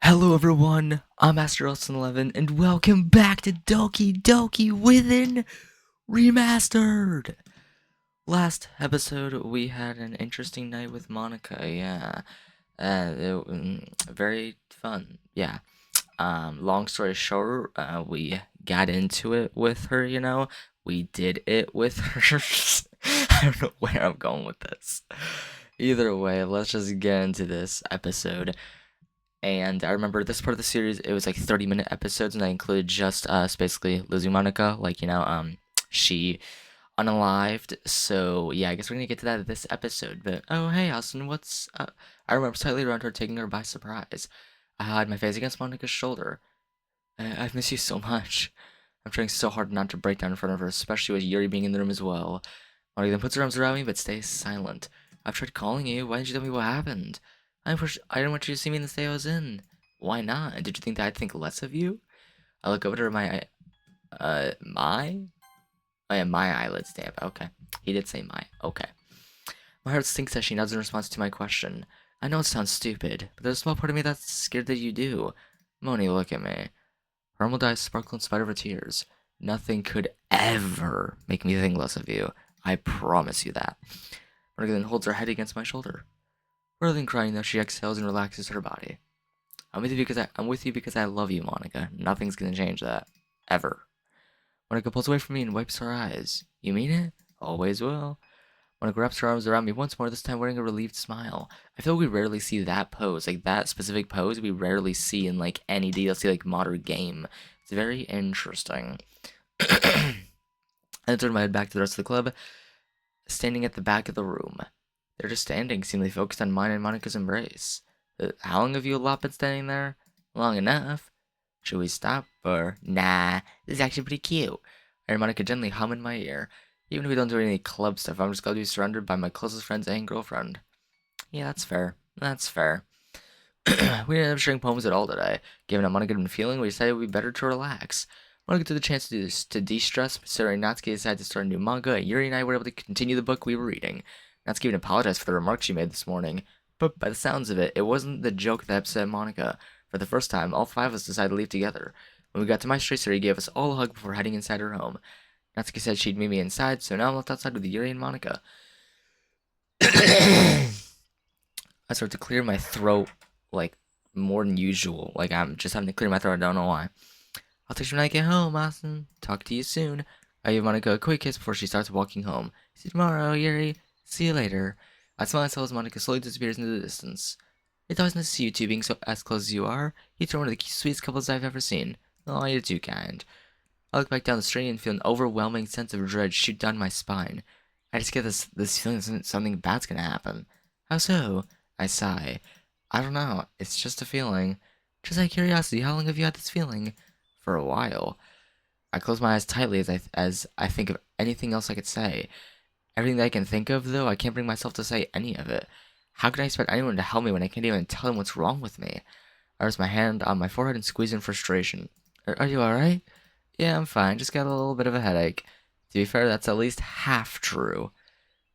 Hello everyone, I'm Master 11 and welcome back to Doki within Remastered! Last episode we had an interesting night with Monika, yeah. Very fun, yeah. Long story short, we got into it with her, We did it with her. I don't know where I'm going with this. Either way, let's just get into this episode. And I remember this part of the series, it was like 30-minute episodes, and I included just us basically losing Monika, she unalived. So yeah, I guess we're gonna get to that this episode. But oh hey, Austin, what's up? I remember slightly around her, taking her by surprise. I hid my face against Monika's shoulder. I've missed you so much. I'm trying so hard not to break down in front of her, especially with Yuri being in the room as well. Monika then puts her arms around me, but stays silent. I've tried calling you. Why didn't you tell me what happened? I didn't want you to see me in the state I was in. Why not? Did you think that I'd think less of you? I look over to my? Oh yeah, my eyelid stamp. Okay. He did say my. Okay. My heart sinks as she nods in response to my question. I know it sounds stupid, but there's a small part of me that's scared that you do. Moni, look at me. Her emerald eyes sparkle in spite of her tears. Nothing could ever make me think less of you. I promise you that. Monika then holds her head against my shoulder. Rather than crying though, she exhales and relaxes her body. I'm with you because I love you, Monika. Nothing's gonna change that. Ever. Monika pulls away from me and wipes her eyes. You mean it? Always will. Monika wraps her arms around me once more, this time wearing a relieved smile. I feel like we rarely see that pose, like that specific pose we rarely see in like any DLC like modern game. It's very interesting. I turned my head back to the rest of the club, standing at the back of the room. They're just standing, seemingly focused on mine and Monika's embrace. How long have you lot been standing there? Long enough. Should we stop, or nah? This is actually pretty cute. I heard Monika gently hum in my ear. Even if we don't do any club stuff, I'm just glad to be surrounded by my closest friends and girlfriend. Yeah, that's fair. That's fair. We didn't end up sharing poems at all today. Given how Monika had been feeling, we decided it would be better to relax. Monika took the chance to do this to de-stress, considering Natsuki decided to start a new manga, and Yuri and I were able to continue the book we were reading. Natsuki even apologized for the remarks she made this morning, but by the sounds of it, it wasn't the joke that upset Monika. For the first time, all five of us decided to leave together. When we got to my street, he gave us all a hug before heading inside her home. Natsuki said she'd meet me inside, so now I'm left outside with Yuri and Monika. I start to clear my throat, like, more than usual. Like, I'm just having to clear my throat, I don't know why. I'll text you when I get home, Austin. Talk to you soon. I give Monika a quick kiss before she starts walking home. See you tomorrow, Yuri. See you later. I smile and as Monika slowly disappears into the distance. It's always nice to see you two being so as close as you are. You two are one of the sweetest couples I've ever seen. Oh, you're too kind. I look back down the street and feel an overwhelming sense of dread shoot down my spine. I just get this feeling that something bad's gonna happen. How so? I sigh. I don't know. It's just a feeling. Just out of curiosity, how long have you had this feeling? For a while. I close my eyes tightly as I think of anything else I could say. Everything that I can think of, though, I can't bring myself to say any of it. How can I expect anyone to help me when I can't even tell them what's wrong with me? I rest my hand on my forehead and squeeze in frustration. Are you alright? Yeah, I'm fine. Just got a little bit of a headache. To be fair, that's at least half true.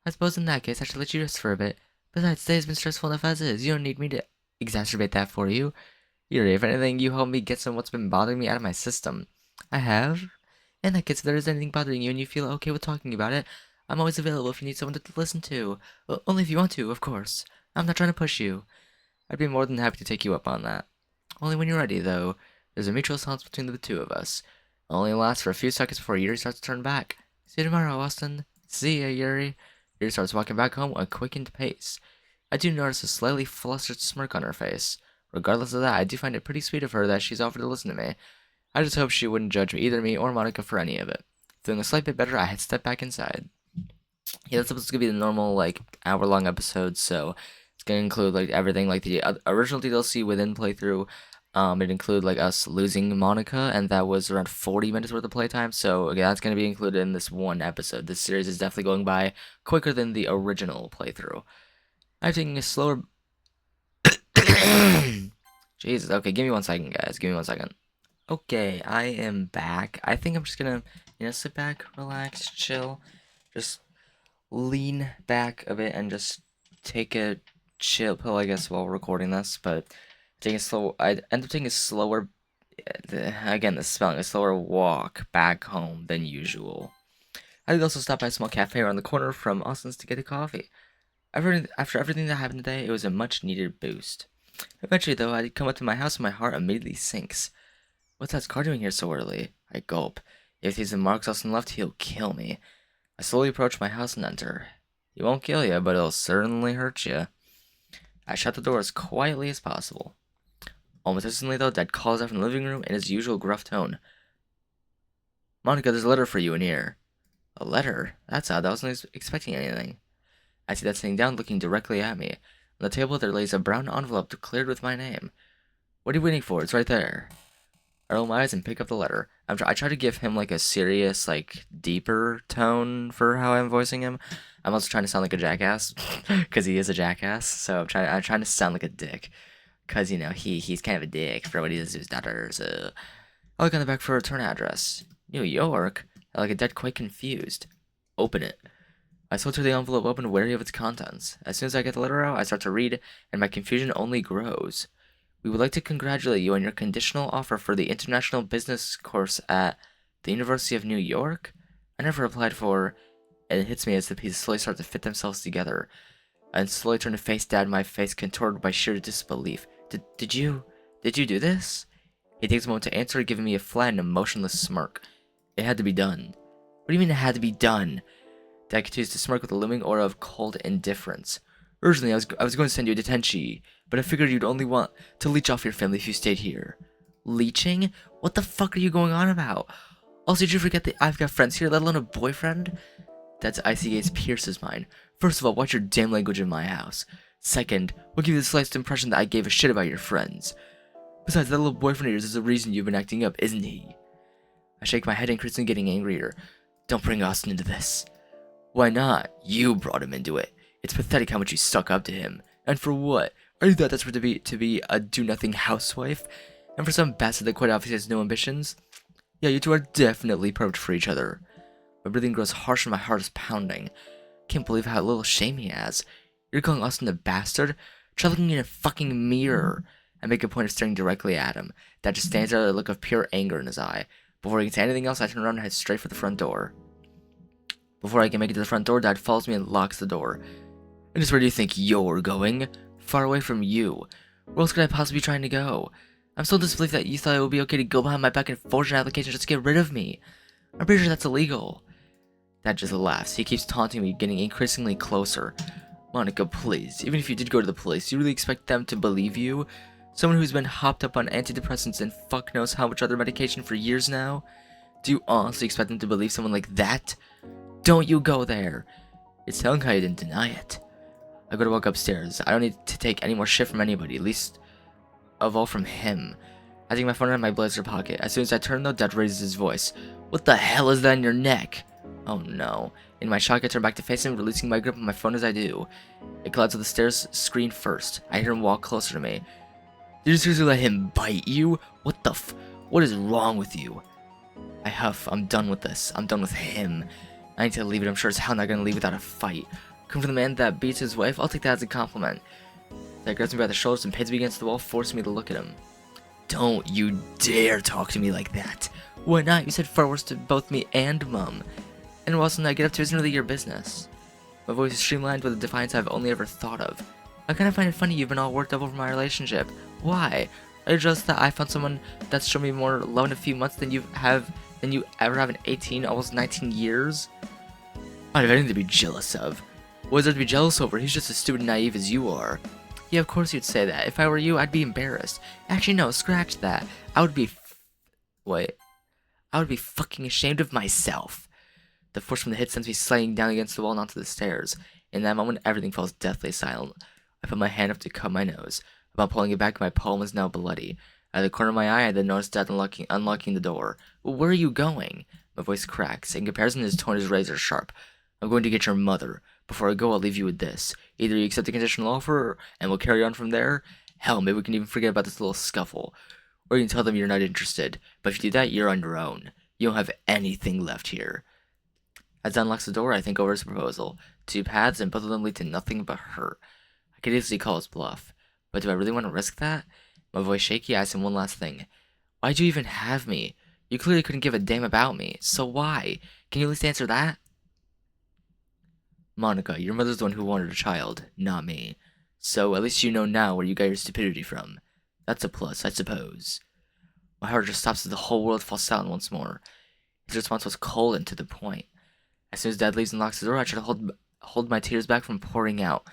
I suppose in that case, I should let you rest for a bit. Besides, today's been stressful enough as is. You don't need me to exacerbate that for you. Yuri, if anything, you help me get some what's been bothering me out of my system. I have. In that case, if there is anything bothering you and you feel okay with talking about it, I'm always available if you need someone to listen to. Only if you want to, of course. I'm not trying to push you. I'd be more than happy to take you up on that. Only when you're ready, though. There's a mutual silence between the two of us. It only lasts for a few seconds before Yuri starts to turn back. See you tomorrow, Austin. See ya, Yuri. Yuri starts walking back home at a quickened pace. I do notice a slightly flustered smirk on her face. Regardless of that, I do find it pretty sweet of her that she's offered to listen to me. I just hope she wouldn't judge either me or Monika for any of it. Feeling a slight bit better, I had stepped back inside. Yeah, that's supposed to be the normal, like, hour-long episode, so it's gonna include, like, everything, like, the original DDLC within playthrough. It included, like, us losing Monika, and that was around 40 minutes worth of playtime, so, again, that's gonna be included in this one episode. This series is definitely going by quicker than the original playthrough. I'm taking a slower... Jesus, okay, give me 1 second, guys, give me 1 second. Okay, I am back. I think I'm just gonna, sit back, relax, chill, just lean back a bit and just take a chill pill, I guess, while recording this, but I end up taking a slower, again, the spelling, a slower walk back home than usual. I did also stop by a small cafe around the corner from Austin's to get a coffee. After everything that happened today, it was a much-needed boost. Eventually, though, I come up to my house and my heart immediately sinks. What's that car doing here so early? I gulp. If he's the Marks Austin left, he'll kill me. I slowly approach my house and enter. He won't kill you, but it'll certainly hurt you. I shut the door as quietly as possible. Almost instantly, though, Dad calls out from the living room in his usual gruff tone. Monika, there's a letter for you in here. A letter? That's odd. I wasn't expecting anything. I see Dad sitting down, looking directly at me. On the table, there lays a brown envelope cleared with my name. What are you waiting for? It's right there. I roll my eyes and pick up the letter. I try to give him like a serious, like deeper tone for how I'm voicing him. I'm also trying to sound like a jackass because he is a jackass. So I'm trying to sound like a dick because he's kind of a dick for what he does to his daughter. So I look on the back for a return address. New York. I look at Dad, quite confused. Open it. I slowly tear the envelope open, wary of its contents. As soon as I get the letter out, I start to read, and my confusion only grows. We would like to congratulate you on your conditional offer for the International Business course at the University of New York. I never applied for, and it hits me as the pieces slowly start to fit themselves together. I slowly turn to face Dad, my face contorted by sheer disbelief. Did you do this? He takes a moment to answer, giving me a flat and emotionless smirk. It had to be done. What do you mean it had to be done? Dad continues to smirk with a looming aura of cold indifference. Originally, I was going to send you a detention, but I figured you'd only want to leech off your family if you stayed here. Leeching? What the fuck are you going on about? Also, did you forget that I've got friends here, let alone a boyfriend? Dad's icy gaze pierces mine. First of all, watch your damn language in my house. Second, what gives you the slightest impression that I gave a shit about your friends? Besides, that little boyfriend of yours is the reason you've been acting up, isn't he? I shake my head, increasingly getting angrier. Don't bring Austin into this. Why not? You brought him into it. It's pathetic how much you stuck up to him. And for what? Are you that desperate to be a do-nothing housewife? And for some bastard that quite obviously has no ambitions? Yeah, you two are definitely perfect for each other. My breathing grows harsh and my heart is pounding. Can't believe how little shame he has. You're calling Austin a bastard? Try looking in a fucking mirror. I make a point of staring directly at him. Dad just stands there with a look of pure anger in his eye. Before he can say anything else, I turn around and head straight for the front door. Before I can make it to the front door, Dad follows me and locks the door. And just where do you think you're going? Far away from you. Where else could I possibly be trying to go? I'm so disbelieved that you thought it would be okay to go behind my back and forge an application just to get rid of me. I'm pretty sure that's illegal. Dad just laughs. He keeps taunting me, getting increasingly closer. Monika, please. Even if you did go to the police, do you really expect them to believe you? Someone who's been hopped up on antidepressants and fuck knows how much other medication for years now? Do you honestly expect them to believe someone like that? Don't you go there. It's telling how you didn't deny it. I go to walk upstairs. I don't need to take any more shit from anybody, at least of all from him. I take my phone out of my blazer pocket. As soon as I turn though, Dad raises his voice. What the hell is that in your neck? Oh no. In my shock, I turn back to face him, releasing my grip on my phone as I do. It collides with the stairs screen first. I hear him walk closer to me. Did you seriously let him bite you? What is wrong with you? I huff. I'm done with this. I'm done with him. I need to leave it. I'm sure as hell not gonna leave without a fight. Come from the man that beats his wife, I'll take that as a compliment. That grabs me by the shoulders and pins me against the wall, forcing me to look at him. Don't you dare talk to me like that. Why not? You said far worse to both me and Mum. And what else I get up to isn't really your business. My voice is streamlined with a defiance I've only ever thought of. I kind of find it funny you've been all worked up over my relationship. Why? Are you jealous that I found someone that's shown me more love in a few months than you ever have in 18, almost 19 years? I don't have anything to be jealous of. What is there to be jealous over? He's just as stupid and naive as you are. Yeah, of course you'd say that. If I were you, I'd be embarrassed. Actually, no, scratch that. I would be fucking ashamed of myself. The force from the hit sends me sliding down against the wall and onto the stairs. In that moment, everything falls deathly silent. I put my hand up to cut my nose. Upon pulling it back, my palm is now bloody. Out of the corner of my eye, I then noticed Dad unlocking the door. Where are you going? My voice cracks. In comparison, his tone is razor sharp. I'm going to get your mother. Before I go, I'll leave you with this. Either you accept the conditional offer, and we'll carry on from there. Hell, maybe we can even forget about this little scuffle. Or you can tell them you're not interested. But if you do that, you're on your own. You don't have anything left here. As Dad unlocks the door, I think over his proposal. 2 paths, and both of them lead to nothing but hurt. I could easily call his bluff. But do I really want to risk that? My voice shaky, I asked him one last thing. Why'd you even have me? You clearly couldn't give a damn about me, so why? Can you at least answer that? Monika, your mother's the one who wanted a child, not me. So at least you know now where you got your stupidity from. That's a plus, I suppose. My heart just stops as the whole world falls silent once more. His response was cold and to the point. As soon as Dad leaves and locks the door, I try to hold my tears back from pouring out.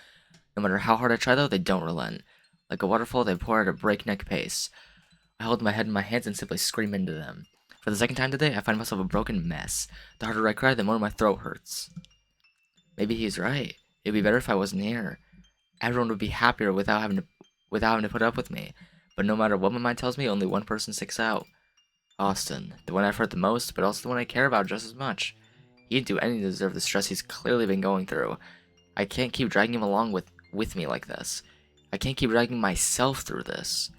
No matter how hard I try, though, they don't relent. Like a waterfall, they pour at a breakneck pace. I hold my head in my hands and simply scream into them. For the second time today, I find myself a broken mess. The harder I cry, the more my throat hurts. Maybe he's right. It'd be better if I wasn't here. Everyone would be happier without having to put up with me. But no matter what my mind tells me, only one person sticks out. Austin, the one I've hurt the most, but also the one I care about just as much. He didn't do anything to deserve the stress he's clearly been going through. I can't keep dragging him along with me like this. I can't keep dragging myself through this.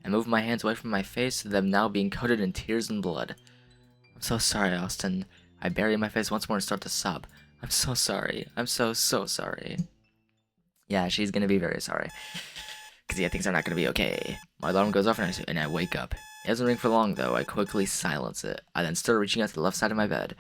I move my hands away from my face, them now being coated in tears and blood. I'm so sorry, Austin. I bury my face once more and start to sob. I'm so sorry. I'm so sorry. Yeah, she's gonna be very sorry. Because yeah, things are not gonna be okay. My alarm goes off and I wake up. It doesn't ring for long though. I quickly silence it. I then start reaching out to the left side of my bed.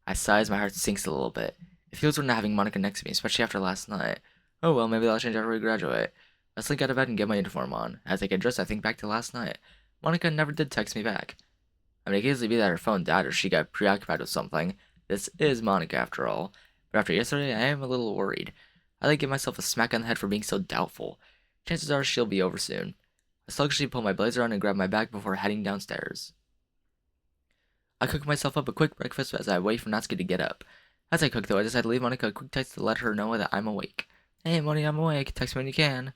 I sigh as my heart sinks a little bit. It feels weird not having Monika next to me, especially after last night. Oh well, maybe that'll change after we graduate. I slink out of bed and get my uniform on. As I get dressed, I think back to last night. Monika never did text me back. I mean, it could easily be that her phone died or she got preoccupied with something. This is Monika after all. But after yesterday, I am a little worried. I like give myself a smack on the head for being so doubtful. Chances are she'll be over soon. I sluggishly pull my blazer on and grab my bag before heading downstairs. I cook myself up a quick breakfast as I wait for Natsuki to get up. As I cook though, I decide to leave Monika a quick text to let her know that I'm awake. Hey Moni, I'm awake. Text me when you can.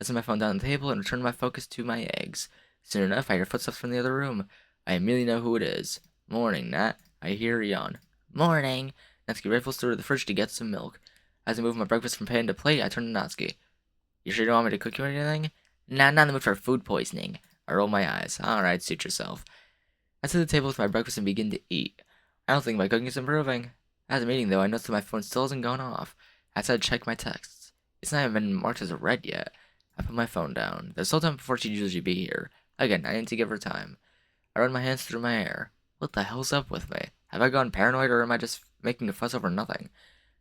I set my phone down on the table and return my focus to my eggs. Soon enough, I hear footsteps from the other room. I immediately know who it is. Morning, Nat. I hear a yawn. Morning. Natsuki rifles through the fridge to get some milk. As I move my breakfast from pan to plate, I turn to Natsuki. You sure you don't want me to cook you anything? Nah, not in the mood for food poisoning. I roll my eyes. Alright, suit yourself. I sit at the table with my breakfast and begin to eat. I don't think my cooking is improving. As I'm eating, though, I notice that my phone still hasn't gone off. I decide to check my texts. It's not even been marked as read yet. I put my phone down. There's still time before she'd usually be here. Again, I need to give her time. I run my hands through my hair. What the hell's up with me? Have I gone paranoid or am I just making a fuss over nothing?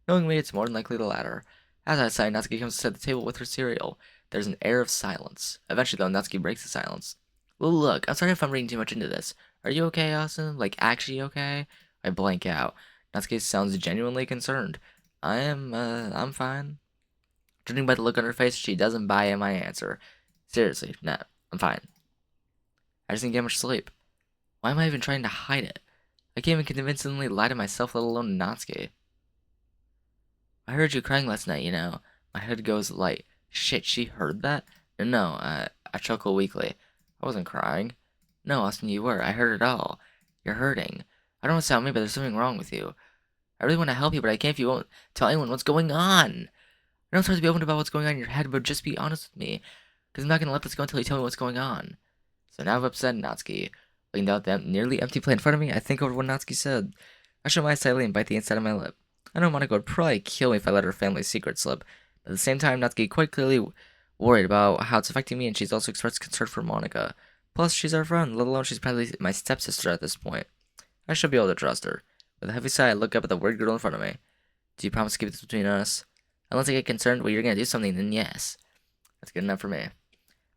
Knowing me, it's more than likely the latter. As I sigh, Natsuki comes to set the table with her cereal. There's an air of silence. Eventually, though, Natsuki breaks the silence. Well, look, I'm sorry if I'm reading too much into this. Are you okay, Austin? Like, actually okay? I blank out. Natsuki sounds genuinely concerned. I'm fine. Judging by the look on her face, she doesn't buy my answer. Seriously, nah, I'm fine. I just didn't get much sleep. Why am I even trying to hide it? I can't even convincingly lie to myself, let alone Natsuki. I heard you crying last night, you know. My head goes light. Shit, she heard that? No, I chuckle weakly. I wasn't crying. No, Austin, you were. I heard it all. You're hurting. I don't want to sound mean, but there's something wrong with you. I really want to help you, but I can't if you won't tell anyone what's going on. I don't start to be open about what's going on in your head, but just be honest with me. Because I'm not going to let this go until you tell me what's going on. So now I've upset Natsuki. Looking down at the nearly empty plate in front of me, I think over what Natsuki said. I show my eyes slightly and bite the inside of my lip. I know Monika would probably kill me if I let her family's secret slip. But at the same time, Natsuki quite clearly worried about how it's affecting me, and she's also expressed concern for Monika. Plus, she's our friend, let alone she's probably my stepsister at this point. I should be able to trust her. With a heavy sigh, I look up at the weird girl in front of me. Do you promise to keep this between us? Unless I get concerned when you're gonna do something, then yes. That's good enough for me.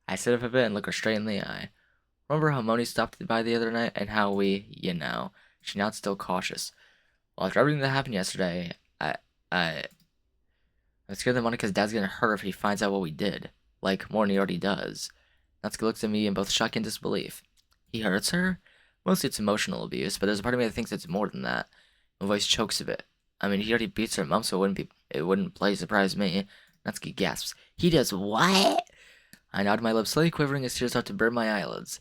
I sit up a bit and look her straight in the eye. Remember how Moni stopped by the other night, and how she nods still cautious. Well, after everything that happened yesterday, I'm scared that Monika's dad's gonna hurt her if he finds out what we did. Like, more than he already does. Natsuki looks at me in both shock and disbelief. He hurts her? Mostly it's emotional abuse, but there's a part of me that thinks it's more than that. My voice chokes a bit. I mean, he already beats her mom, so it wouldn't play surprise me. Natsuki gasps. He does what? I nod my lips, slightly quivering as tears start to burn my eyelids.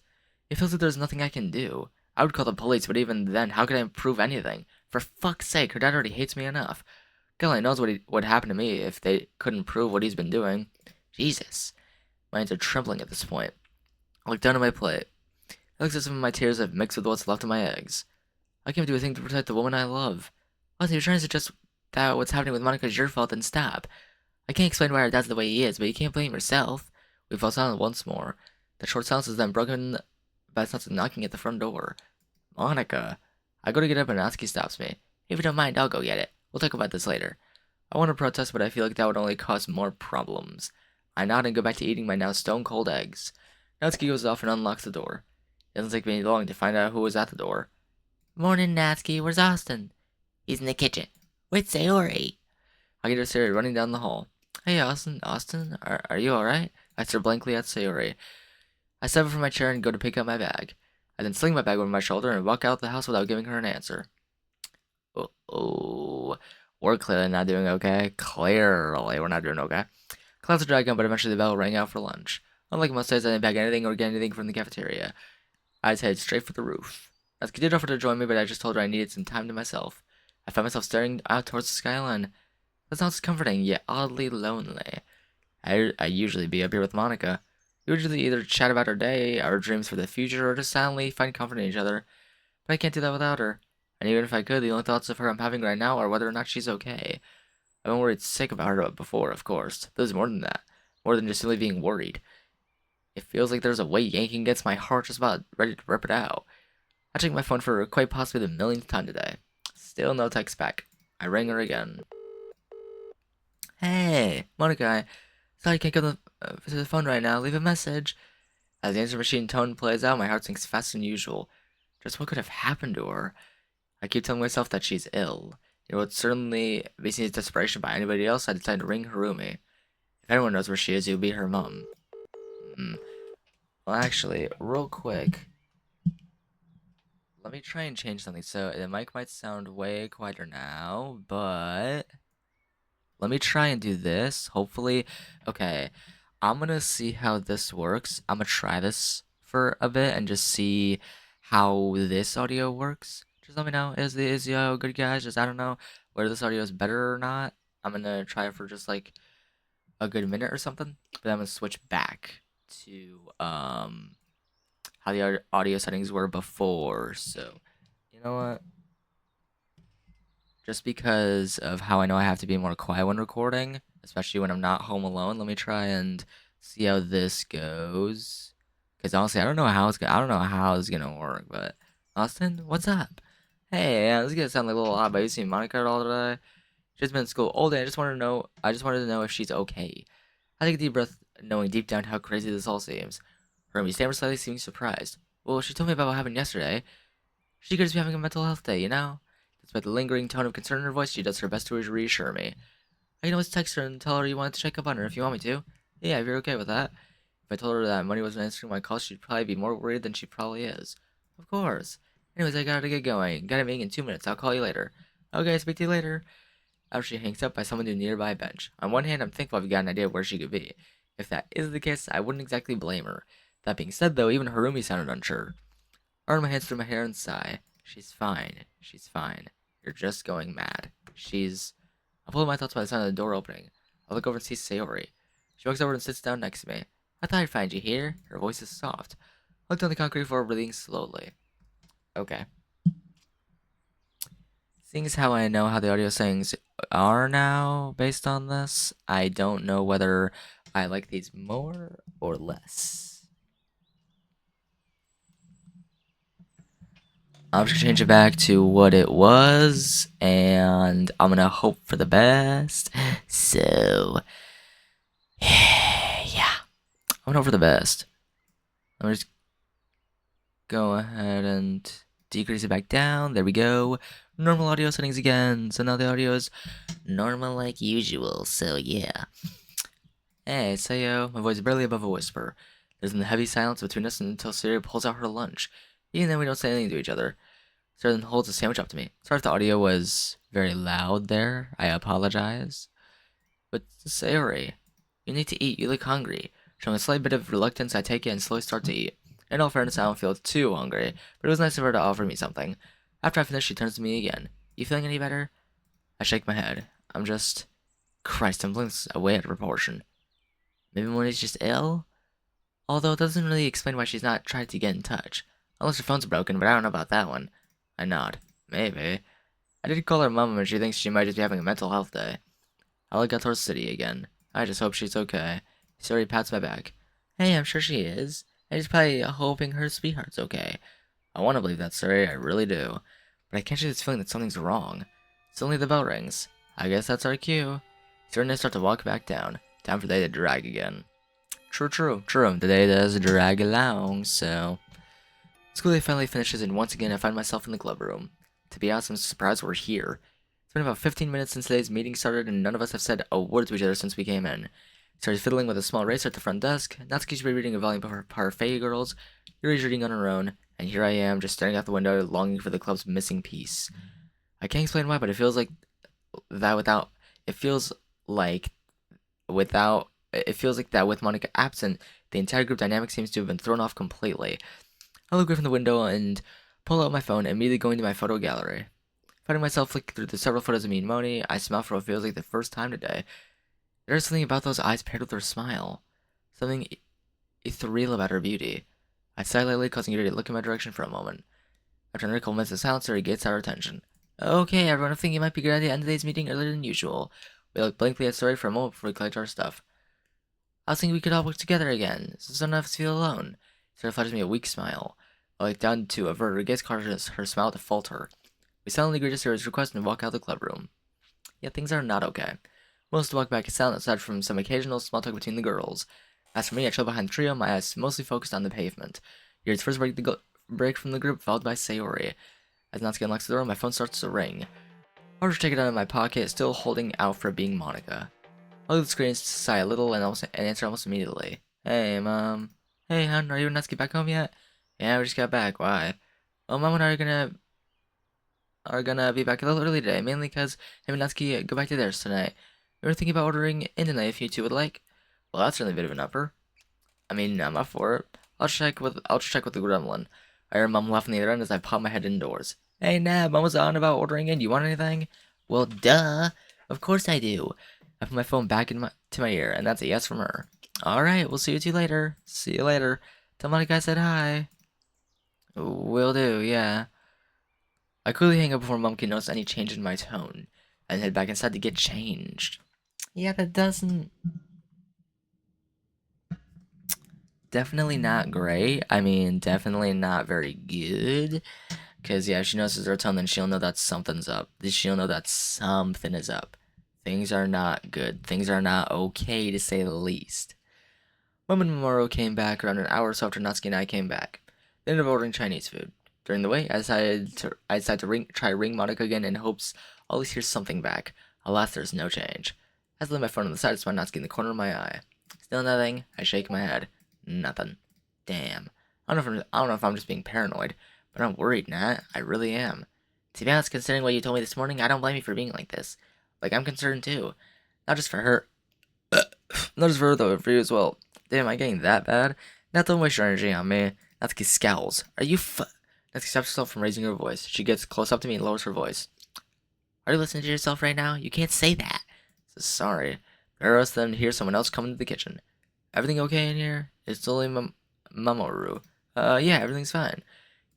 It feels like there's nothing I can do. I would call the police, but even then, how could I prove anything? For fuck's sake, her dad already hates me enough. God only knows what would happen to me if they couldn't prove what he's been doing. Jesus. My hands are trembling at this point. I look down at my plate. It looks as if my tears have mixed with what's left of my eggs. I can't do a thing to protect the woman I love. Also, you're trying to suggest that what's happening with Monika is your fault, then stop. I can't explain why her dad's the way he is, but you can't blame yourself. We fall silent once more. The short silence is then broken by sounds of knocking at the front door. Monika. I go to get up and Natsuki stops me. If you don't mind, I'll go get it. We'll talk about this later. I want to protest, but I feel like that would only cause more problems. I nod and go back to eating my now stone-cold eggs. Natsuki goes off and unlocks the door. It doesn't take me long to find out who was at the door. Morning, Natsuki. Where's Austin? He's in the kitchen. With Sayori. I get her Sayori running down the hall. Hey, Austin. Austin, are you alright? I stare blankly at Sayori. I step up from my chair and go to pick up my bag. I then sling my bag over my shoulder and walk out the house without giving her an answer. Oh, we're clearly not doing okay. Clearly, we're not doing okay. Clouds are dragging, but eventually the bell rang out for lunch. Unlike most days, I didn't bag anything or get anything from the cafeteria. I just headed straight for the roof. Natsuki did offer to join me, but I just told her I needed some time to myself. I found myself staring out towards the skyline. That sounds comforting, yet oddly lonely. I usually be up here with Monika. We usually either chat about our day, our dreams for the future, or just silently find comfort in each other. But I can't do that without her. And even if I could, the only thoughts of her I'm having right now are whether or not she's okay. I've been worried sick about her before, of course. There's more than that. More than just simply being worried. It feels like there's a weight yanking against my heart just about ready to rip it out. I checked my phone for quite possibly the millionth time today. Still no text back. I rang her again. Hey, Monika. Sorry I can't go to the phone right now. Leave a message. As the answer machine tone plays out, my heart sinks faster than usual. Just what could have happened to her? I keep telling myself that she's ill. It would certainly be seen as desperation by anybody else. I decided to ring Harumi. If anyone knows where she is, it would be her mom. Well, actually, real quick, let me try and change something. So the mic might sound way quieter now, but let me try and do this. Hopefully, okay. I'm gonna see how this works. I'm gonna try this for a bit and just see how this audio works. Just let me know. Is the audio good, guys? Just I don't know whether this audio is better or not. I'm gonna try it for just like a good minute or something. But then I'm gonna switch back to how the audio settings were before. So you know what? Just because of how I know I have to be more quiet when recording, especially when I'm not home alone, let me try and see how this goes. Because honestly, I don't know how it's gonna work. But Austin, what's up? Hey, this is gonna sound like a little odd, but you seen Monika at all today? She's been in school all day. I just wanted to know if she's okay. I take a deep breath, knowing deep down how crazy this all seems. Hermie stammers slightly, seeming surprised. Well, she told me about what happened yesterday. She could just be having a mental health day, you know? Despite the lingering tone of concern in her voice, she does her best to reassure me. I can always text her and tell her you wanted to check up on her if you want me to. Yeah, if you're okay with that. If I told her that money wasn't answering my calls, she'd probably be more worried than she probably is. Of course. Anyways, I gotta get going. Got a meeting in 2 minutes. I'll call you later. Okay, speak to you later. After she hangs up, I summon to a nearby bench. On one hand, I'm thankful I've got an idea of where she could be. If that is the case, I wouldn't exactly blame her. That being said, though, even Harumi sounded unsure. I run my hands through my hair and sigh. She's fine. She's fine. You're just going mad. I pull my thoughts by the sound of the door opening. I look over and see Sayori. She walks over and sits down next to me. I thought I'd find you here. Her voice is soft. I look down the concrete floor, breathing slowly. Okay. Seeing as how I know how the audio settings are now based on this, I don't know whether I like these more or less. I'm just gonna change it back to what it was, and I'm gonna hope for the best. So, yeah, I'm gonna hope for the best. Let me just go ahead and decrease it back down. There we go. Normal audio settings again. So now the audio is normal like usual. So yeah. Hey, Sayo. My voice is barely above a whisper. There's a heavy silence between us until Siri pulls out her lunch. Even then, we don't say anything to each other. Sarah then holds a sandwich up to me. Sorry if the audio was very loud there. I apologize. But Sayori, you need to eat. You look hungry. Showing a slight bit of reluctance, I take it and slowly start to eat. In all fairness, I don't feel too hungry, but it was nice of her to offer me something. After I finish, she turns to me again. You feeling any better? I shake my head. Christ, I'm blowing this away out of proportion. Maybe Moni's just ill? Although it doesn't really explain why she's not tried to get in touch. Unless her phone's broken, but I don't know about that one. I nod. Maybe. I did call her mom and she thinks she might just be having a mental health day. I look out towards the city again. I just hope she's okay. She already pats my back. Hey, I'm sure she is. and she's probably hoping her sweetheart's okay. I want to believe that, sir, I really do. But I can't shake this feeling that something's wrong. Suddenly the bell rings. I guess that's our cue. Starting to start to walk back down. Time for the day to drag again. True. The day does drag along, so... School day finally finishes, and once again I find myself in the club room. To be honest, I'm surprised we're here. It's been about 15 minutes since today's meeting started, and none of us have said a word to each other since we came in. Started fiddling with a small eraser at the front desk. Natsuki's reading a volume of her Parfait Girls. Yuri's reading on her own, and here I am, just staring out the window, longing for the club's missing piece. I can't explain why, but it feels like that without. It feels like without. It feels like that with Monika absent, the entire group dynamic seems to have been thrown off completely. I look away from the window and pull out my phone, immediately going to my photo gallery. Finding myself flicking through the several photos of me and Moni, I smile for what feels like the first time today. There's something about those eyes paired with her smile. Something ethereal about her beauty. I sigh lightly, causing Yuri to look in my direction for a moment. After another couple minutes of silence, Yuri gets our attention. Okay, everyone, I think it might be a good idea to end today's meeting earlier than usual. We look blankly at Story for a moment before we collect our stuff. I was thinking we could all work together again, so none of us feel alone. Sarah flashes me a weak smile. I look down to avert her gaze, causing her smile to falter. We silently agree to Sarah's request and walk out of the club room. Yet things are not okay. Most walk back silent aside from some occasional small talk between the girls. As for me, I chill behind the trio, my eyes mostly focused on the pavement. Yuri's first break from the group, followed by Sayori. As Natsuki unlocks the door, my phone starts to ring. I rush to take it out of my pocket, still holding out for being Monika. I look at the screen, sigh a little, and answer almost immediately. Hey, Mom. Hey, hon, are you and Natsuki back home yet? Yeah, we just got back. Why? Well, Mom and I are gonna be back a little early today, mainly because him and Natsuki go back to theirs tonight. We were thinking about ordering in tonight if you two would like. Well, that's certainly a bit of an upper. I mean, I'm up for it. I'll just check with the gremlin. I hear Mom laugh on the other end as I pop my head indoors. Hey, Nab, Mom was on about ordering in. You want anything? Well, duh. Of course I do. I put my phone back to my ear, and that's a yes from her. All right, we'll see you two later. See you later. Tell Monica I said hi. Will do, yeah. I quickly hang up before Mom can notice any change in my tone, and head back inside to get changed. Yeah, that doesn't... Definitely not great. I mean, definitely not very good. Because, yeah, if she notices her tone, then she'll know that something's up. She'll know that something is up. Things are not good. Things are not okay, to say the least. Mom and Mamoru came back around an hour or so after Natsuki and I came back. They ended up ordering Chinese food. During the wait, I decided to try ring Monica again in hopes I'll at least hear something back. Alas, there's no change. As I lay my phone on the side, I spot Natsuki in the corner of my eye. Still nothing. I shake my head. Nothing. Damn. I don't know if I'm just being paranoid, but I'm worried, Nat. I really am. To be honest, considering what you told me this morning, I don't blame you for being like this. Like, I'm concerned too. Not just for her. Not just for her, though, for you as well. Damn, am I getting that bad? Not don't waste your energy on me. Natsuki scowls. Are you Natsuki stops herself from raising her voice. She gets close up to me and lowers her voice. Are you listening to yourself right now? You can't say that. Sorry. Or else then hear someone else come into the kitchen. Everything okay in here? It's only Mamoru. Yeah, everything's fine.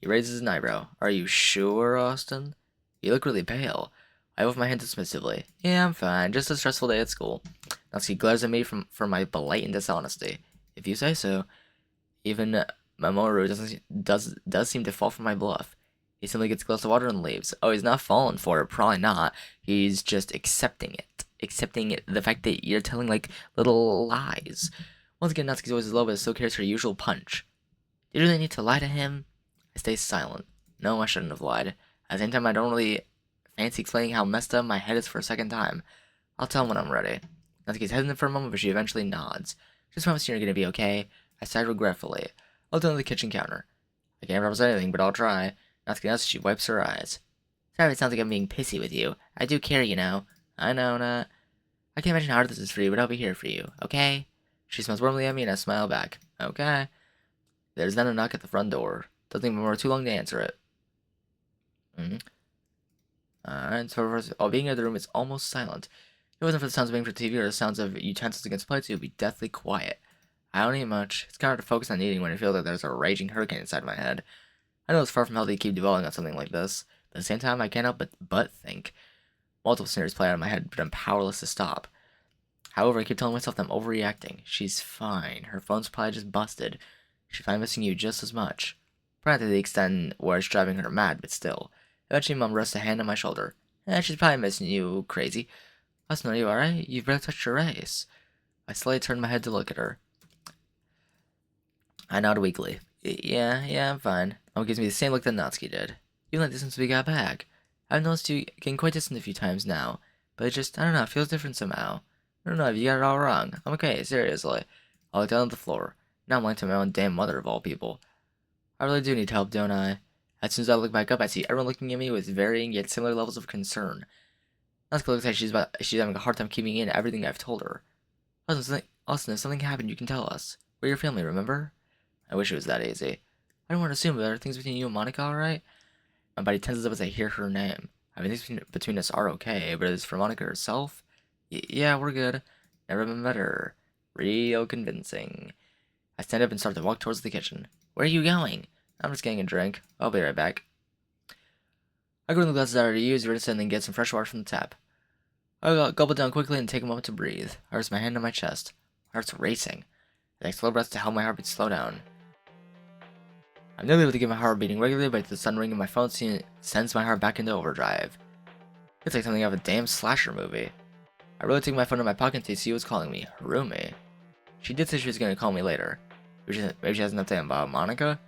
He raises an eyebrow. Are you sure, Austin? You look really pale. I wave my hand dismissively. Yeah, I'm fine. Just a stressful day at school. Natsuki glares at me for my blatant dishonesty. If you say so. Even Mamoru does seem to fall for my bluff. He simply gets a glass of water and leaves. Oh, he's not falling for it. Probably not. He's just accepting it. Accepting the fact that you're telling, like, little lies. Once again, Natsuki's voice is low, but so carries her usual punch. Do you really need to lie to him? I stay silent. No, I shouldn't have lied. At the same time, I don't really fancy explaining how messed up my head is for a second time. I'll tell him when I'm ready. Natsuki's hesitant for a moment, but she eventually nods. Just promise you're gonna be okay. I sighed regretfully. I'll turn to the kitchen counter. I can't promise anything, but I'll try. Natsuki nods as she wipes her eyes. Sorry if it sounds like I'm being pissy with you. I do care, you know. I know, Nat. I can't imagine how hard this is for you, but I'll be here for you, okay? She smiles warmly at me, and I smile back. Okay. There's then a knock at the front door. Doesn't even more too long to answer it. Alright, so while being in the room, it's almost silent. If it wasn't for the sounds of waiting for TV or the sounds of utensils against plates, it would be deathly quiet. I don't eat much. It's kind of hard to focus on eating when it feels like there's a raging hurricane inside my head. I know it's far from healthy to keep dwelling on something like this, but at the same time, I can't help but think. Multiple scenarios play out in my head, but I'm powerless to stop. However, I keep telling myself that I'm overreacting. She's fine. Her phone's probably just busted. She'd find missing you just as much. Probably to the extent where it's driving her mad, but still. Eventually, Mom rests a hand on my shoulder. She's probably missing you, crazy. Listen, are you alright? You've barely touched your race. I slowly turned my head to look at her. I nodded weakly. Yeah, I'm fine. Mom gives me the same look that Natsuki did. Even like this since we got back. I've noticed you getting quite distant a few times now, but it just, I don't know, it feels different somehow. I don't know if you got it all wrong. I'm okay, seriously. I looked down at the floor. Now I'm lying to my own damn mother of all people. I really do need help, don't I? As soon as I look back up, I see everyone looking at me with varying yet similar levels of concern. Natsuki looks like she's having a hard time keeping in everything I've told her. Austin, if something happened, you can tell us. We're your family, remember? I wish it was that easy. I don't want to assume, but are things between you and Monika alright? My body tenses up as I hear her name. I mean, things between us are okay, but as for Monika herself? Yeah, we're good. Never been better. Real convincing. I stand up and start to walk towards the kitchen. Where are you going? I'm just getting a drink. I'll be right back. I go to the glasses I already used, rinse, and then get some fresh water from the tap. I gulp it down quickly and take a moment to breathe. I rest my hand on my chest. My heart's racing. I take slow breaths to help my heartbeat slow down. I'm nearly able to get my heart beating regularly, but the sudden ring in my phone sends my heart back into overdrive. It's like something out of a damn slasher movie. I really took my phone in my pocket to see who was calling me. Harumi. She did say she was going to call me later. Maybe she has an update about Monika?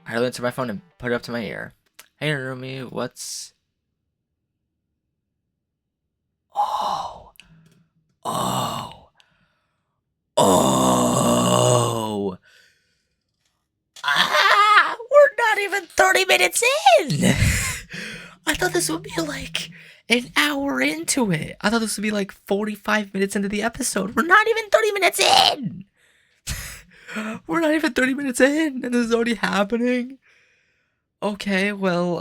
I hurriedly answered my phone and put it up to my ear. Hey Harumi, what's... Oh. We're not even 30 minutes in! I thought this would be like an hour into it. I thought this would be like 45 minutes into the episode. We're not even 30 minutes in! We're not even 30 minutes in, and this is already happening. Okay, well,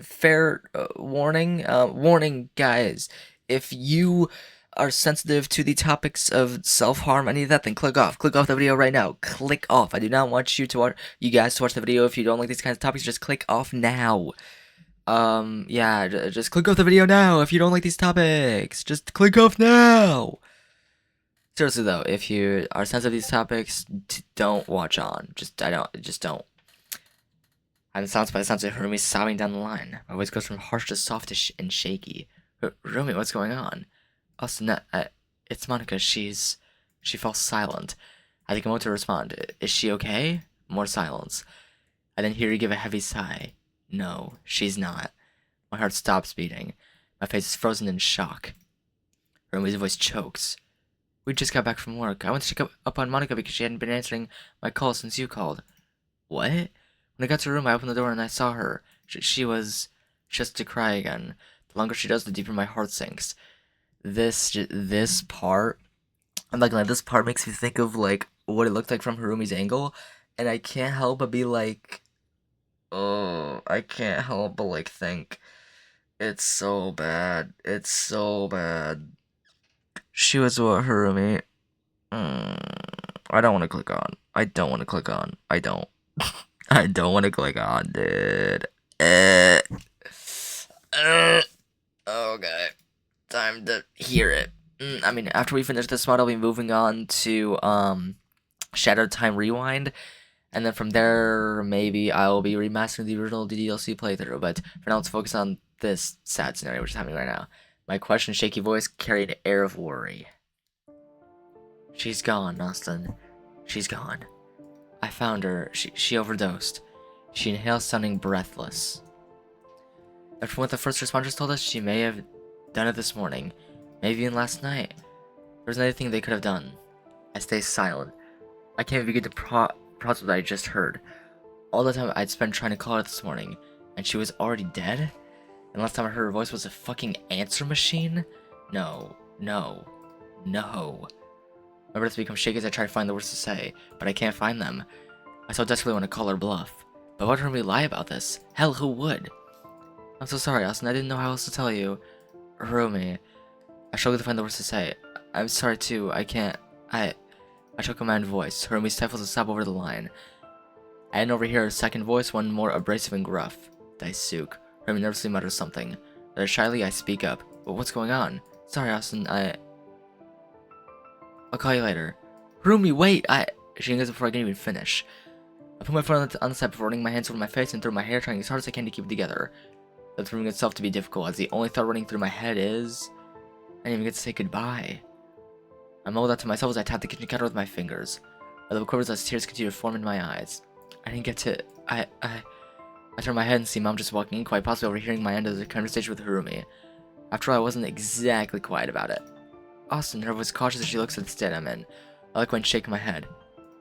fair warning, guys. If you are sensitive to the topics of self-harm, any of that, then click off the video right now. Click off. I do not want you guys to watch the video. If you don't like these kinds of topics, just click off now. Yeah, just click off the video now. If you don't like these topics, just click off now. Seriously though, if you are sensitive to these topics, don't watch on. Just don't. I'm silenced by the sounds of Harumi sobbing down the line. My voice goes from harsh to soft and shaky. Harumi, what's going on? Austin, it's Monika. She falls silent. I take a moment to respond. Is she okay? More silence. I then hear her give a heavy sigh. No, she's not. My heart stops beating. My face is frozen in shock. Harumi's voice chokes. We just got back from work. I went to check up on Monika because she hadn't been answering my calls since you called. What? When I got to her room, I opened the door and I saw her. She was just to cry again. The longer she does, the deeper my heart sinks. This part, I'm not gonna lie, this part makes me think of like what it looked like from Harumi's angle, and I can't help but be like, oh, I can't help but like think, it's so bad. It's so bad. She was what, Harumi? I don't want to click on. I don't want to click on. I don't. I don't want to click on, dude. Okay. Time to hear it. I mean, after we finish this mod, I'll be moving on to, Shadow Time Rewind. And then from there, maybe I'll be remastering the original DDLC playthrough. But for now, let's focus on this sad scenario which is happening right now. My question's shaky voice carried an air of worry. She's gone, Austin. She's gone. I found her. She overdosed. She inhaled, sounding breathless. And from what the first responders told us, she may have done it this morning. Maybe even last night. There's another thing they could have done. I stay silent. I can't begin to process what I just heard. All the time I'd spent trying to call her this morning, and she was already dead? And last time I heard her voice was a fucking answer machine? No. My breath becomes shaky as I try to find the words to say, but I can't find them. I so desperately want to call her bluff. But why would we lie about this? Hell, who would? I'm so sorry, Austin. I didn't know how else to tell you. Harumi. I struggle to find the words to say. I'm sorry too. I can't. I choke a man's voice. Harumi stifles a sob over the line. I didn't overhear a second voice, one more abrasive and gruff. Daisuke. Harumi nervously mutters something. Rather shyly, I speak up. But what's going on? Sorry, Austin. I'll call you later. Rumi, wait! She goes before I can even finish. I put my foot on the side before running my hands over my face and through my hair, trying as hard as I can to keep it together. That's proving itself to be difficult, as the only thought running through my head is... I didn't even get to say goodbye. I mumbled that to myself as I tapped the kitchen counter with my fingers. My lip quivers as tears continued to form in my eyes. I didn't get to... I turned my head and see Mom just walking in, quite possibly overhearing my end of the conversation with Harumi. After all, I wasn't exactly quiet about it. Austin, her was cautious as she looks at the state I'm in. I like when shaking my head.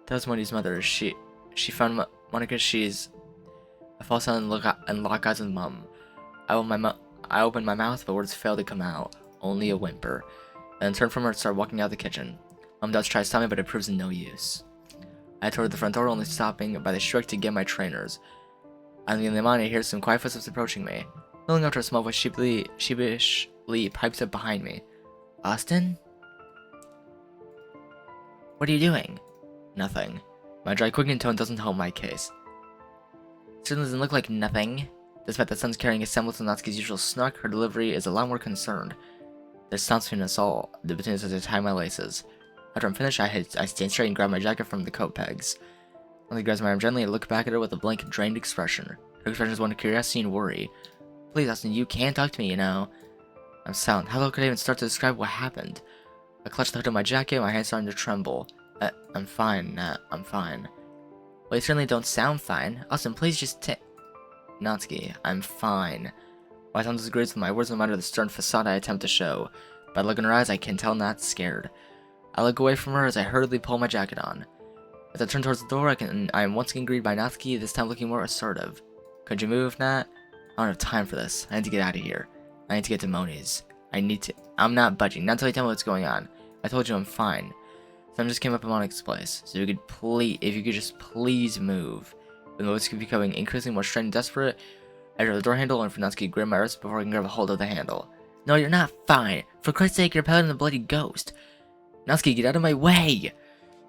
That was Moni's mother. She found Monika. She's... I fall silent and lock eyes with Mom. I opened my mouth, but words failed to come out. Only a whimper. I then turned from her and started walking out the kitchen. Mom does try to stop me, but it proves no use. I head toward the front door, only stopping by the shrug to get my trainers. On the other mind, I hear some quiet footsteps approaching me. Looking after a small voice sheepishly pipes up behind me. Austin? What are you doing? Nothing. My dry, quickening tone doesn't help my case. It certainly doesn't look like nothing. Despite the son's carrying a semblance of Natsuki's usual snark, her delivery is a lot more concerned. There's sounds between us all, between us as I tie my laces. After I'm finished, I stand straight and grab my jacket from the coat pegs. Molly grabs my arm gently and I look back at her with a blank, drained expression. Her expression is one of curiosity and worry. Please, Austin, you can't talk to me, you know. I'm silent. How could I even start to describe what happened? I clutched the hood of my jacket, my hands starting to tremble. I'm fine, I'm fine. Well, you certainly don't sound fine. Austin, please just Natsuki, I'm fine. My tongue disagrees with my words no matter the stern facade I attempt to show. By the look in her eyes, I can tell Nat's scared. I look away from her as I hurriedly pull my jacket on. As I turn towards the door, I am once again greeted by Natsuki, this time looking more assertive. Could you move, Nat? I don't have time for this. I need to get out of here. I need to get to Moni's. I'm not budging. Not until you tell me what's going on. I told you I'm fine. Someone just came up in Monica's place. So if you could just please move. The voice keep becoming increasingly more strained and desperate. I grab the door handle and for Natsuki to grab my wrist before I can grab a hold of the handle. No, you're not fine. For Christ's sake, you're pelting the bloody ghost. Natsuki, get out of my way!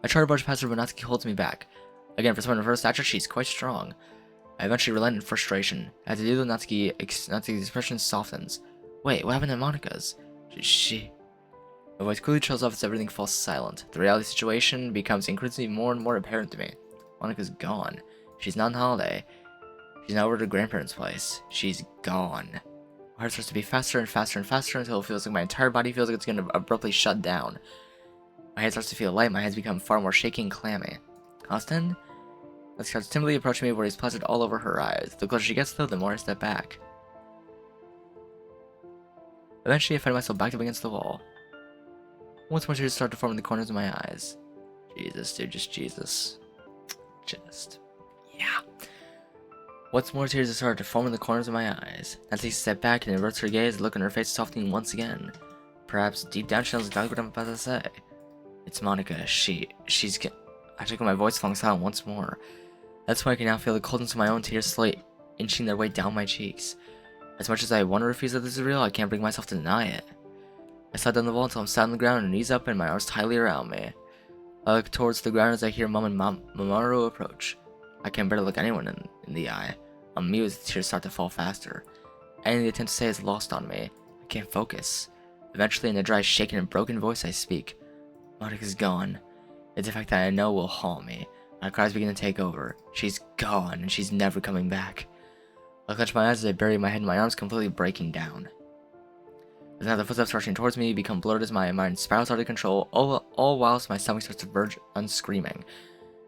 I try to brush past her, but Natsuki holds me back. Again, for someone of her stature, she's quite strong. I eventually relent in frustration. As I do, Natsuki's expression softens. Wait, what happened to Monika's? She... My voice clearly trails off as everything falls silent. The reality situation becomes increasingly more and more apparent to me. Monika's gone. She's not on holiday. She's now over at her grandparents' place. She's gone. My heart starts to beat faster and faster and faster until it feels like my entire body feels like it's going to abruptly shut down. My head starts to feel light, my hands become far more shaky and clammy. Austin? Let's starts timidly approaching me where he's plastered all over her eyes. The closer she gets though, the more I step back. Eventually I find myself backed up against the wall. Once more tears start to form in the corners of my eyes. Jesus, dude, just Jesus. Yeah. Once more tears start to form in the corners of my eyes. Nancy takes a step back and inverts her gaze, the look on her face softening once again. Perhaps deep down she knows exactly what I'm about to say. It's Monika. She's I took my voice falling silent once more. That's why I can now feel the coldness of my own tears slowly inching their way down my cheeks. As much as I want to refuse that this is real, I can't bring myself to deny it. I slide down the wall until I'm sat on the ground and knees up and my arms tightly around me. I look towards the ground as I hear Mom and Mamoru approach. I can barely look anyone in the eye. I'm mute as the tears start to fall faster. Anything they attempt to say is lost on me. I can't focus. Eventually, in a dry, shaken, and broken voice, I speak. Monika's gone. It's a fact that I know will haunt me. My cries begin to take over. She's gone, and she's never coming back. I clutch my eyes as I bury my head in my arms, completely breaking down. As now the footsteps rushing towards me become blurred as my mind spirals out of control, all whilst my stomach starts to verge on screaming.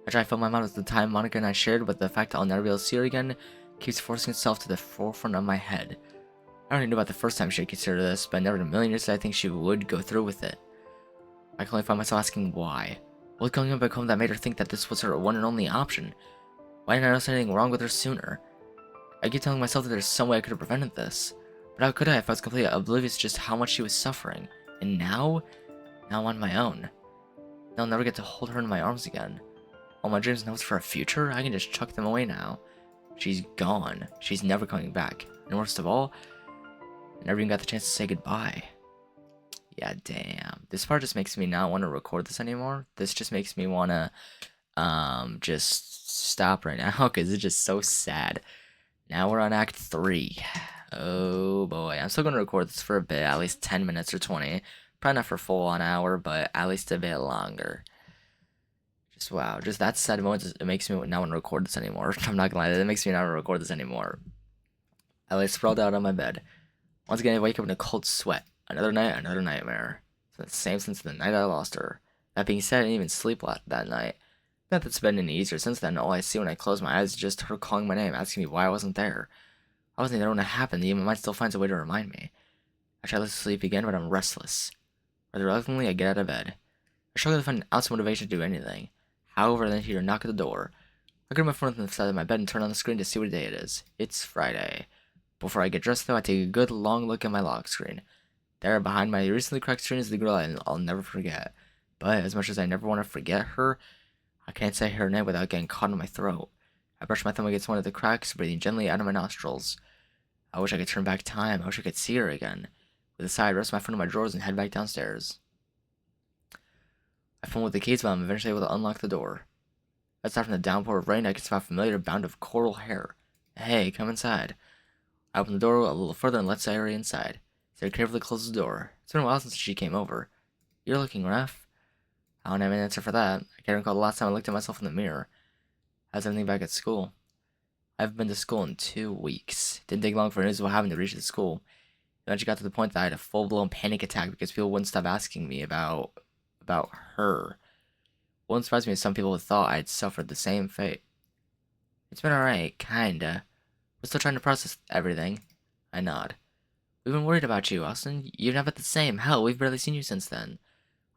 I try to fill my mind with the time Monika and I shared, but the fact that I'll never be able to see her again keeps forcing itself to the forefront of my head. I already knew about the first time she had considered this, but never in a million years did I think she would go through with it. I can only find myself asking why. What was going on back home that made her think that this was her one and only option? Why didn't I notice anything wrong with her sooner? I keep telling myself that there's some way I could have prevented this. But how could I if I was completely oblivious to just how much she was suffering? And now I'm on my own. Now I'll never get to hold her in my arms again. All my dreams and hopes for a future, I can just chuck them away now. She's gone. She's never coming back. And worst of all, I never even got the chance to say goodbye. Yeah, damn. This part just makes me not want to record this anymore. This just makes me want to just stop right now because it's just so sad. Now we're on Act 3. Oh boy, I'm still going to record this for a bit, at least 10 minutes or 20. Probably not for a full 1 hour, but at least a bit longer. Wow, just that sad moment, it makes me not want to record this anymore. I'm not gonna lie, it makes me not want to record this anymore. I lay sprawled out on my bed. Once again, I wake up in a cold sweat. Another night, another nightmare. It's the same since the night I lost her. That being said, I didn't even sleep that night. Not that it's been any easier since then. All I see when I close my eyes is just her calling my name, asking me why I wasn't there. I wasn't there when it happened, yet my mind still finds a way to remind me. I try to sleep again, but I'm restless. Rather reluctantly, I get out of bed. I struggle to find an ounce of motivation to do anything. However, then I hear a knock at the door. I grab my phone from the side of my bed and turn on the screen to see what day it is. It's Friday. Before I get dressed, though, I take a good long look at my lock screen. There, behind my recently cracked screen, is the girl I'll never forget. But as much as I never want to forget her, I can't say her name without getting caught in my throat. I brush my thumb against one of the cracks, breathing gently out of my nostrils. I wish I could turn back time. I wish I could see her again. With a sigh, I rest my phone in my drawers and head back downstairs. I fumble with the keys, but I'm eventually able to unlock the door. Aside from the downpour of rain, I can spot a familiar bound of coral hair. Hey, come inside. I open the door a little further and let Sayori inside. Sayori carefully closes the door. It's been a while since she came over. You're looking rough. I don't have an answer for that. I can't recall the last time I looked at myself in the mirror. How's everything back at school? I haven't been to school in 2 weeks. Didn't take long for news of what happened to reach the school. Eventually got to the point that I had a full-blown panic attack because people wouldn't stop asking me about her. Wouldn't surprise me if some people thought I'd suffered the same fate. It's been alright, kinda. We're still trying to process everything. I nod. We've been worried about you, Austin. You've never been the same. Hell, we've barely seen you since then.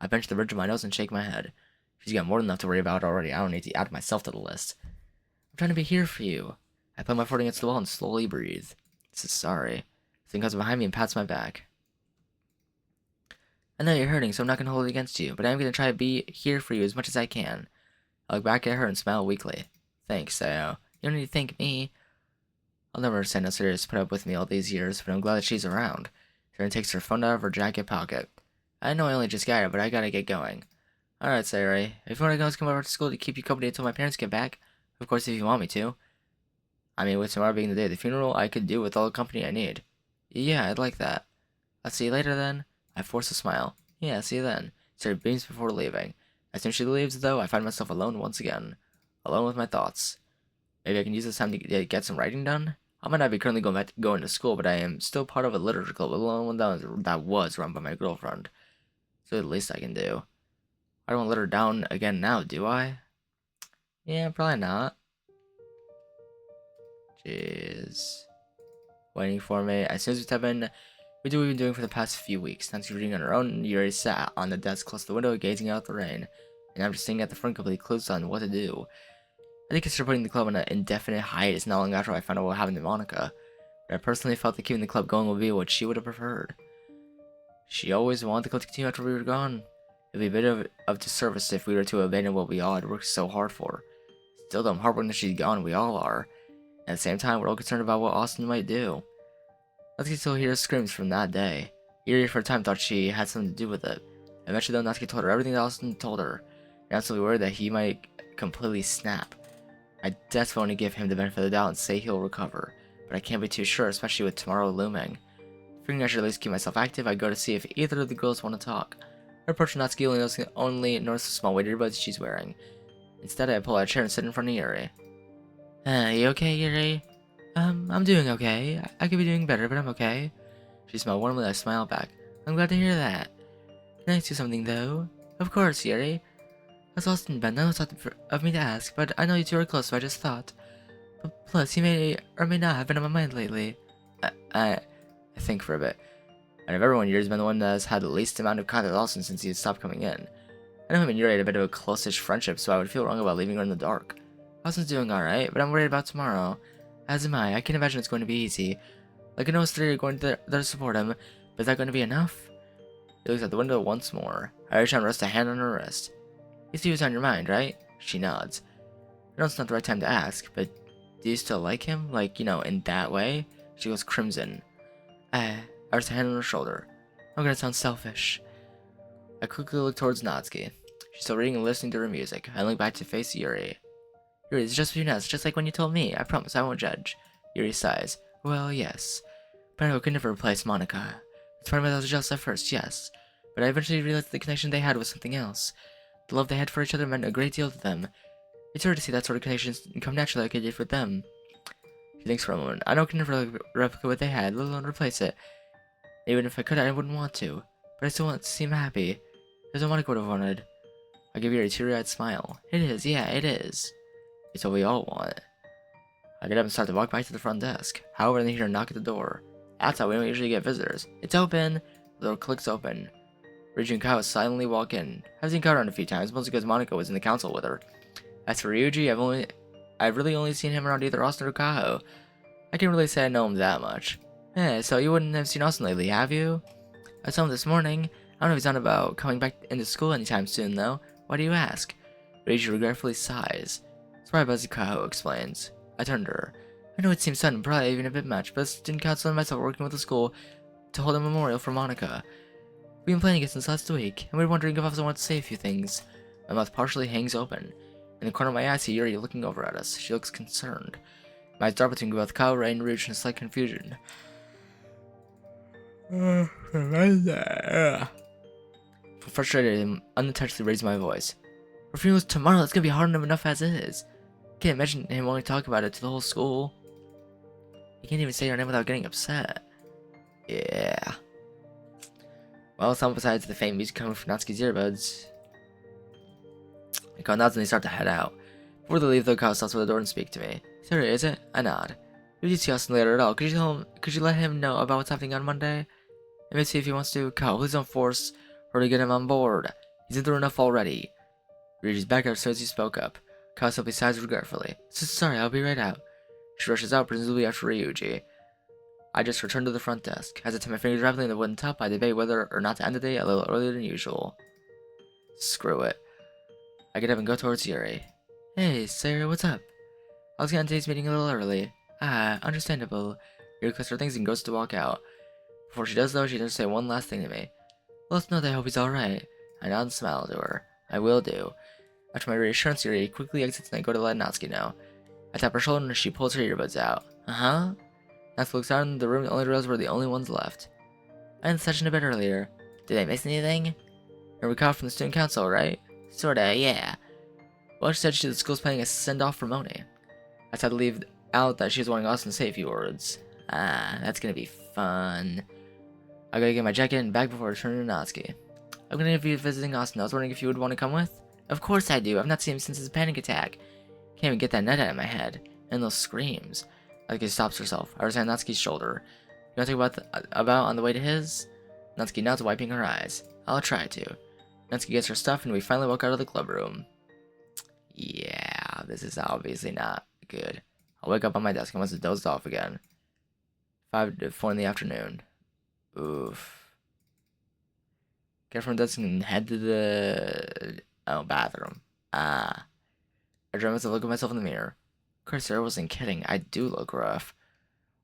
I pinch the bridge of my nose and shake my head. She's got more than enough to worry about already. I don't need to add myself to the list. I'm trying to be here for you. I put my foot against the wall and slowly breathe. Says sorry. Thing comes behind me and pats my back. I know you're hurting, so I'm not going to hold it against you, but I'm going to try to be here for you as much as I can. I look back at her and smile weakly. Thanks, Sayo. You don't need to thank me. I'll never understand how serious put up with me all these years, but I'm glad that she's around. Sharon takes her phone out of her jacket pocket. I know I only just got it, but I gotta get going. Alright, Sayori. If you want to go, come over to school to keep you company until my parents get back. Of course, if you want me to. I mean, with tomorrow being the day of the funeral, I could do with all the company I need. Yeah, I'd like that. I'll see you later then. I force a smile. Yeah, see you then. Sayori beams before leaving. As soon as she leaves, though, I find myself alone once again. Alone with my thoughts. Maybe I can use this time to get some writing done? I might not be currently going to school, but I am still part of a literature club, alone one that was run by my girlfriend. So the least I can do. I don't want to let her down again now, do I? Yeah, probably not. Jeez. Waiting for me. As soon as we step in, we do what we've been doing for the past few weeks. Nancy reading on her own, Yuri sat on the desk close to the window, gazing out the rain. And I'm just sitting at the front, completely clueless on what to do. I think consider putting the club on an indefinite hiatus not long after I found out what happened to Monika. But I personally felt that keeping the club going would be what she would have preferred. She always wanted the club to continue after we were gone. It would be a bit of disservice if we were to abandon what we all had worked so hard for. Still though, I'm heartbroken that she's gone, we all are. And at the same time, we're all concerned about what Austin might do. Natsuki still hears screams from that day. Yuri for a time thought she had something to do with it. Eventually though, Natsuki told her everything that Austin told her. And absolutely worried that he might completely snap. I desperately want to give him the benefit of the doubt and say he'll recover, but I can't be too sure, especially with tomorrow looming. Figuring I should at least keep myself active, I go to see if either of the girls want to talk. I approach Natsuki only notice the small weighted earbuds she's wearing. Instead, I pull out a chair and sit in front of Yuri. You okay, Yuri? I'm doing okay. I could be doing better, but I'm okay. She smiled warmly, I smiled back. I'm glad to hear that. Can I ask you something, though? Of course, Yuri. How's Austin been? I know it's not of me to ask, but I know you two are close, so I just thought. But plus, you may or may not have been on my mind lately. I think for a bit. And of everyone, Yuri's been the one that has had the least amount of contact with Austin since he had stopped coming in. I know him and Yuri had a bit of a close-ish friendship, so I would feel wrong about leaving her in the dark. Austin's doing alright, but I'm worried about tomorrow. As am I. I can't imagine it's going to be easy. Like, I know us three are going there to support him, but is that going to be enough? He looks out the window once more. I reach out and rest a hand on her wrist. You see what's on your mind, right? She nods. I know it's not the right time to ask, but do you still like him? Like, in that way? She goes crimson. I rest a hand on her shoulder. I'm gonna sound selfish. I quickly look towards Natsuki. She's still reading and listening to her music. I look back to face Yuri. Yuri, it's just between us, just like when you told me. I promise I won't judge. Yuri sighs. Well, yes. But I could never replace Monika. It's part of me that was jealous at first, yes. But I eventually realized the connection they had was something else. The love they had for each other meant a great deal to them. It's hard to see that sort of connection come naturally like it did with them. She thinks for a moment. I know I can never replicate what they had, let alone replace it. Even if I could, I wouldn't want to. But I still want to seem happy. There's no Monika would have wanted. I give you a teary-eyed smile. It is, yeah, it is. It's what we all want. I get up and start to walk back to the front desk. However, then I hear a knock at the door. Outside, we don't usually get visitors. It's open! The door clicks open. Ryuji and Kyle silently walk in. I've seen Kyle around a few times, mostly because Monika was in the council with her. As for Ryuji, I've really only seen him around either Austin or Kaho. I can't really say I know him that much. So you wouldn't have seen Austin lately, have you? I saw him this morning. I don't know if he's on about coming back into school anytime soon, though. Why do you ask? Ryuji regretfully sighs. Sorry, Buzzy, Kaho explains. I turned to her. I know it seems sudden, probably even a bit much, but student council and myself are working with the school to hold a memorial for Monika. We've been planning it since last week, and we were wondering if Officer wants to say a few things. My mouth partially hangs open. In the corner of my eye, I see Yuri looking over at us. She looks concerned. My eyes dart between both Kyle, Ray, and Rouge in slight confusion. Frustrated and unintentionally raised my voice. Our funeral's tomorrow. It's gonna be hard enough as it is. Can't imagine him wanting to talk about it to the whole school. He can't even say her name without getting upset. Yeah. Well, someone besides the faint music coming from Natsuki's earbuds. Kyle nods and they start to head out. Before they leave, though, Kyle stops by the door and speaks to me. Sorry, is it? I nod. Did you see Austin later at all? Could you let him know about what's happening on Monday? And maybe see if he wants to. Kyle, please don't force her to get him on board. He's in through enough already. Ryuji's back up as he spoke up. Kyle simply sighs regretfully. Sorry, I'll be right out. She rushes out, presumably after Ryuji. I just return to the front desk. As I tap my fingers rapidly in the wooden top, I debate whether or not to end the day a little earlier than usual. Screw it. I get up and go towards Yuri. Hey, Sarah, what's up? I was getting today's meeting a little early. Understandable. Yuri collects her things and goes to walk out. Before she does, though, she does say one last thing to me. Let us know that I hope he's alright. I nod and smile to her. I will do. After my reassurance, Yuri quickly exits and I go to let Natsuki know. I tap her shoulder and she pulls her earbuds out. Uh-huh. Natsuki looks out in the room and only realizes we're the only ones left. I ended the session a bit earlier. Did I miss anything? You're recalled from the student council, right? Sorta, yeah. Well, she said the school's planning a send-off for Moni. I had to leave out that she was wanting Austin to say a few words. That's gonna be fun. I gotta get my jacket and bag before returning to Natsuki. I'm gonna be visiting Austin. I was wondering if you would want to come with? Of course I do. I've not seen him since his panic attack. Can't even get that net out of my head. And those screams. Natsuki stops herself. I understand Natsuki's shoulder. You wanna talk about on the way to his? Natsuki nods, wiping her eyes. I'll try to. Natsuki gets her stuff and we finally walk out of the club room. Yeah, this is obviously not good. I'll wake up on my desk and must have dozed off again. 5 to 4 in the afternoon. Oof. Get from the desk and head to the bathroom. I dry myself, look at myself in the mirror. Of course, Sarah wasn't kidding. I do look rough.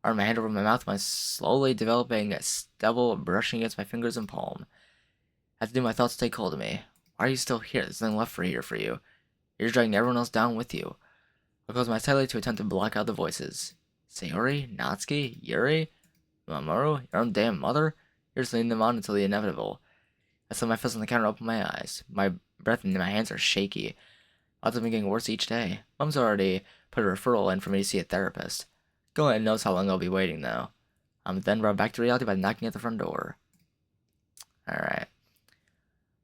I run my hand over my mouth, my slowly developing stubble brushing against my fingers and palm. I have to do my thoughts take hold of me. Why are you still here? There's nothing left here for you. You're just dragging everyone else down with you. I close my eyelids to attempt to block out the voices. Sayori? Natsuki? Yuri? Mamoru? Your own damn mother? You're just leading them on until the inevitable. I set my fist on the counter and open my eyes. My breath and my hands are shaky. Odds have been getting worse each day. Mom's already put a referral in for me to see a therapist. Go ahead and knows how long I'll be waiting, though. I'm then brought back to reality by knocking at the front door. Alright.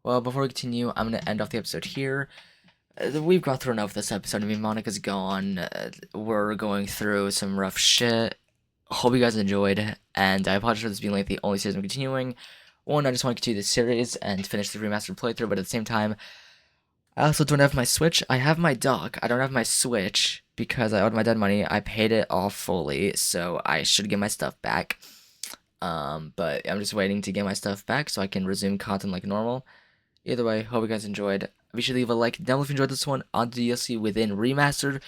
Well, before we continue, I'm going to end off the episode here. We've gone through enough this episode. I mean, Monika's gone. We're going through some rough shit. Hope you guys enjoyed. And I apologize for this being like the only series I'm continuing. One, I just want to continue this series and finish the remastered playthrough, but at the same time, I also don't have my Switch. I have my dock. I don't have my Switch because I owed my dad money. I paid it off fully, so I should get my stuff back. But I'm just waiting to get my stuff back so I can resume content like normal. Either way, hope you guys enjoyed. Be sure to leave a like down if you enjoyed this one on DDLC within Remastered.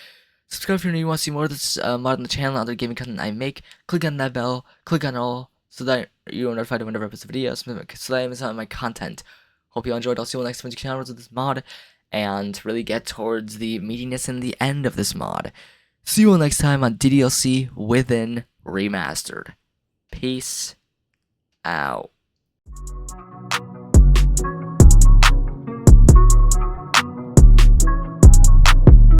Subscribe if you want to see more of this mod on the channel and other gaming content I make. Click on that bell, click on all, so that you're notified whenever I post a video, so that I miss out on my content. Hope you all enjoyed. I'll see you all next time to continue with this mod and really get towards the meatiness and the end of this mod. See you all next time on DDLC within Remastered. Peace out.